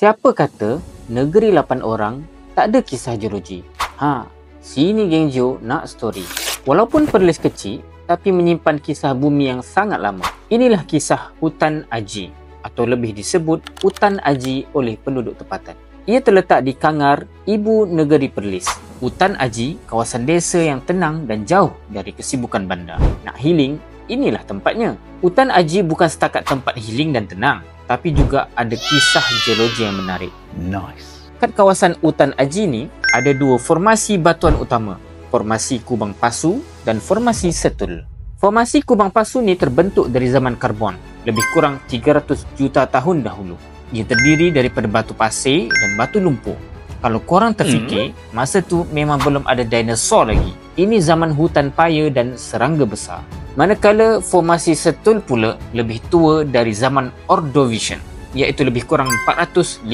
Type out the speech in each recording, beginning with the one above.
Siapa kata negeri 8 orang tak ada kisah geologi? Sini geng Jo nak story. Walaupun Perlis kecil, tapi menyimpan kisah bumi yang sangat lama. Inilah kisah Hutan Aji atau lebih disebut Hutan Aji oleh penduduk tempatan. Ia terletak di Kangar, ibu negeri Perlis. Hutan Aji, kawasan desa yang tenang dan jauh dari kesibukan bandar. Nak healing, inilah tempatnya. Hutan Aji bukan setakat tempat healing dan tenang, tapi juga ada kisah geologi yang menarik. Nice. Kat kawasan Hutan Aji ni, ada dua formasi batuan utama. Formasi Kubang Pasu dan Formasi Setul. Formasi Kubang Pasu ni terbentuk dari zaman karbon, lebih kurang 300 juta tahun dahulu. Ia terdiri daripada batu pasir dan batu lumpur. Kalau korang terfikir, masa tu memang belum ada dinosaur lagi. Ini zaman hutan paya dan serangga besar. Manakala formasi Setul pula lebih tua dari zaman Ordovician, iaitu lebih kurang 450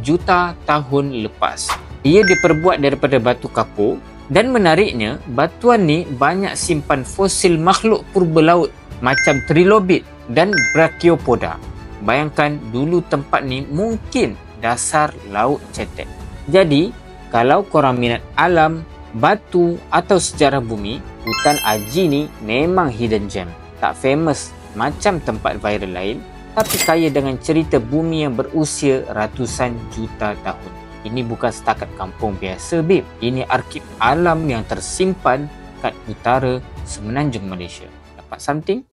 juta tahun lepas. Ia diperbuat daripada batu kapur dan menariknya, batuan ni banyak simpan fosil makhluk purba laut macam trilobit dan brachiopoda. Bayangkan dulu tempat ni mungkin dasar laut cetek. Jadi, kalau korang minat alam, batu atau sejarah bumi, Hutan Aji ni memang hidden gem. Tak famous macam tempat viral lain, tapi kaya dengan cerita bumi yang berusia ratusan juta tahun. Ini bukan setakat kampung biasa, babe. Ini arsip alam yang tersimpan kat utara semenanjung Malaysia. Dapat something?